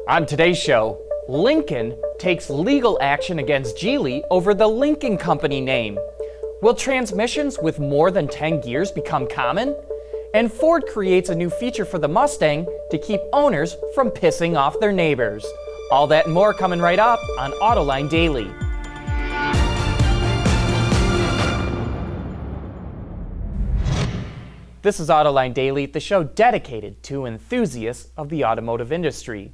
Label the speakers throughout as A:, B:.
A: On today's show, Lincoln takes legal action against Geely over the Lincoln Company name. Will transmissions with more than 10 gears become common? And Ford creates a new feature for the Mustang to keep owners from pissing off their neighbors. All that and more coming right up on Autoline Daily. This is Autoline Daily, the show dedicated to enthusiasts of the automotive industry.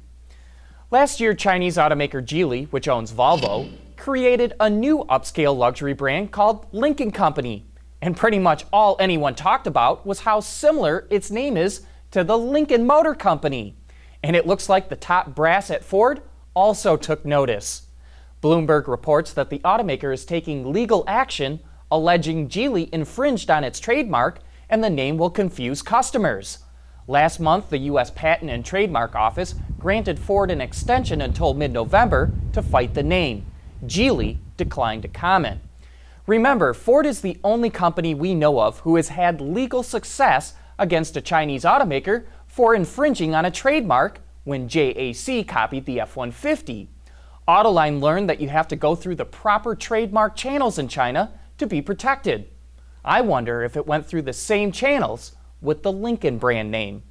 A: Last year, Chinese automaker Geely, which owns Volvo, created a new upscale luxury brand called Lincoln Company. And pretty much all anyone talked about was how similar its name is to the Lincoln Motor Company. And it looks like the top brass at Ford also took notice. Bloomberg reports that the automaker is taking legal action alleging Geely infringed on its trademark and the name will confuse customers. Last month, the U.S. Patent and Trademark Office granted Ford an extension until mid-November to fight the name. Geely declined to comment. Remember, Ford is the only company we know of who has had legal success against a Chinese automaker for infringing on a trademark when JAC copied the F-150. Autoline learned that you have to go through the proper trademark channels in China to be protected. I wonder if it went through the same channels with the Lincoln brand name.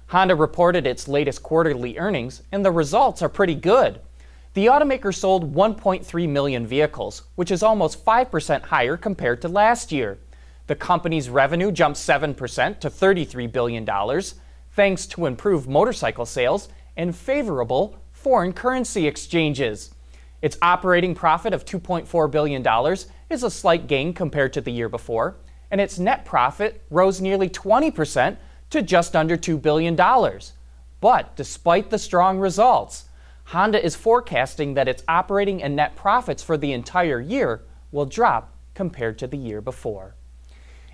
A: Honda reported its latest quarterly earnings, and the results are pretty good. The automaker sold 1.3 million vehicles, which is almost 5% higher compared to last year. The company's revenue jumped 7% to $33 billion, thanks to improved motorcycle sales and favorable foreign currency exchanges. Its operating profit of $2.4 billion is a slight gain compared to the year before, and its net profit rose nearly 20% to just under $2 billion. But despite the strong results, Honda is forecasting that its operating and net profits for the entire year will drop compared to the year before.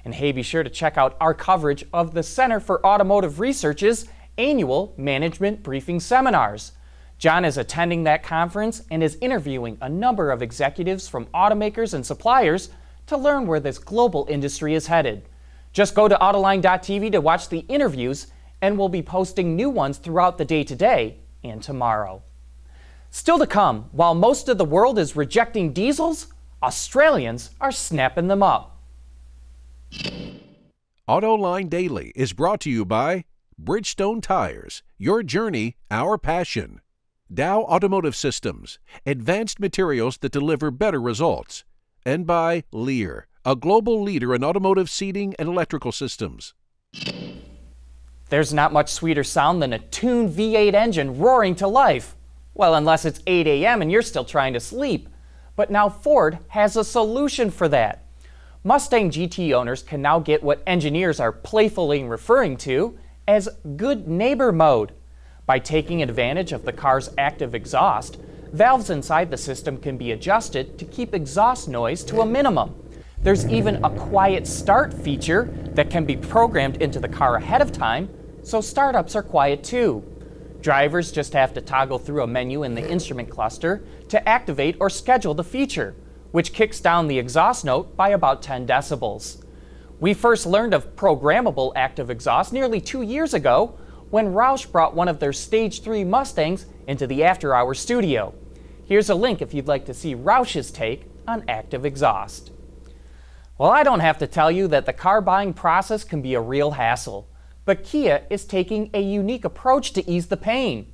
A: And hey, be sure to check out our coverage of the Center for Automotive Research's annual Management Briefing Seminars. John is attending that conference and is interviewing a number of executives from automakers and suppliers to learn where this global industry is headed. Just go to Autoline.tv to watch the interviews, and we'll be posting new ones throughout the day today and tomorrow. Still to come, while most of the world is rejecting diesels, Australians are snapping them up.
B: Autoline Daily is brought to you by Bridgestone Tires, your journey, our passion. Dow Automotive Systems, advanced materials that deliver better results. And by Lear, a global leader in automotive seating and electrical systems.
A: There's not much sweeter sound than a tuned V8 engine roaring to life. Well, unless it's 8 a.m. and you're still trying to sleep. But now Ford has a solution for that. Mustang GT owners can now get what engineers are playfully referring to as good neighbor mode. By taking advantage of the car's active exhaust, valves inside the system can be adjusted to keep exhaust noise to a minimum. There's even a quiet start feature that can be programmed into the car ahead of time, so startups are quiet too. Drivers just have to toggle through a menu in the instrument cluster to activate or schedule the feature, which kicks down the exhaust note by about 10 decibels. We first learned of programmable active exhaust nearly 2 years ago when Roush brought one of their Stage 3 Mustangs into the after-hours studio. Here's a link if you'd like to see Roush's take on active exhaust. Well, I don't have to tell you that the car buying process can be a real hassle, but Kia is taking a unique approach to ease the pain.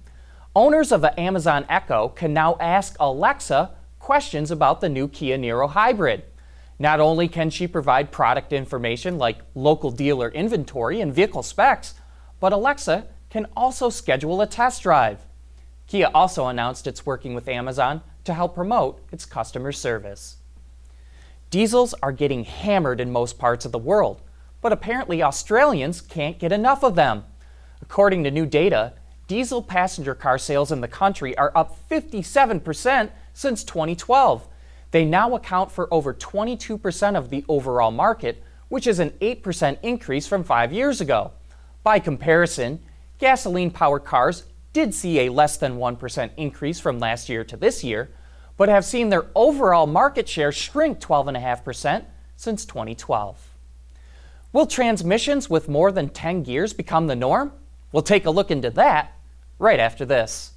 A: Owners of an Amazon Echo can now ask Alexa questions about the new Kia Niro hybrid. Not only can she provide product information like local dealer inventory and vehicle specs, but Alexa can also schedule a test drive. Kia also announced it's working with Amazon to help promote its customer service. Diesels are getting hammered in most parts of the world, but apparently Australians can't get enough of them. According to new data, diesel passenger car sales in the country are up 57% since 2012. They now account for over 22% of the overall market, which is an 8% increase from 5 years ago. By comparison, gasoline-powered cars did see a less than 1% increase from last year to this year, but have seen their overall market share shrink 12.5% since 2012. Will transmissions with more than 10 gears become the norm? We'll take a look into that right after this.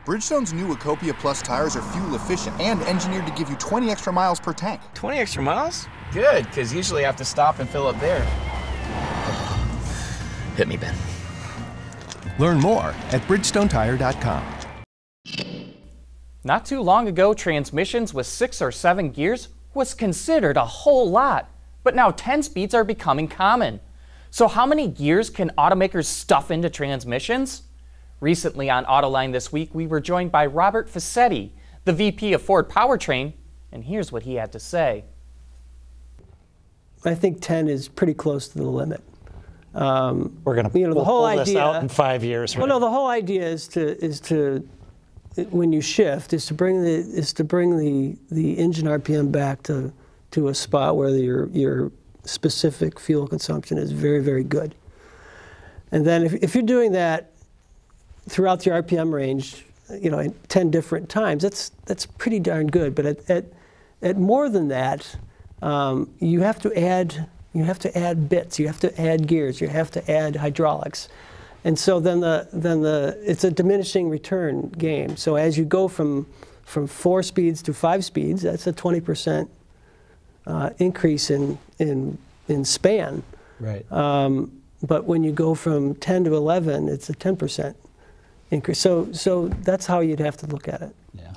C: Bridgestone's new Ecopia Plus tires are fuel efficient and engineered to give you 20 extra miles per tank.
D: 20 extra miles? Good, because usually I have to stop and fill up there. Hit me, Ben.
E: Learn more at bridgestonetire.com.
A: Not too long ago, transmissions with 6 or 7 gears was considered a whole lot, but now 10 speeds are becoming common. So how many gears can automakers stuff into transmissions? Recently on Autoline this week, we were joined by Robert Fassetti, the VP of Ford Powertrain, and here's what he had to say.
F: I think 10 is pretty close to the limit.
G: We're going to pull this out in 5 years. Right?
F: Well, no, the whole idea is to when you shift, is to bring the engine RPM back to a spot where your specific fuel consumption is very, very good. And then if you're doing that throughout the RPM range, you know, 10 different times, that's pretty darn good. But at more than that, you have to add bits, you have to add gears, you have to add hydraulics, and so then it's a diminishing return game. So as you go from 4 speeds to 5 speeds, that's a 20% increase in span.
G: Right.
F: But when you go from 10 to 11, it's a 10% increase. So that's how you'd have to look at it.
G: Yeah.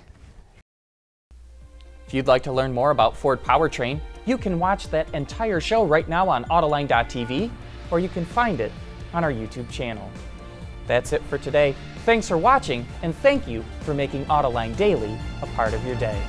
A: If you'd like to learn more about Ford Powertrain, you can watch that entire show right now on Autoline.tv, or you can find it on our YouTube channel. That's it for today. Thanks for watching, and thank you for making Autoline Daily a part of your day.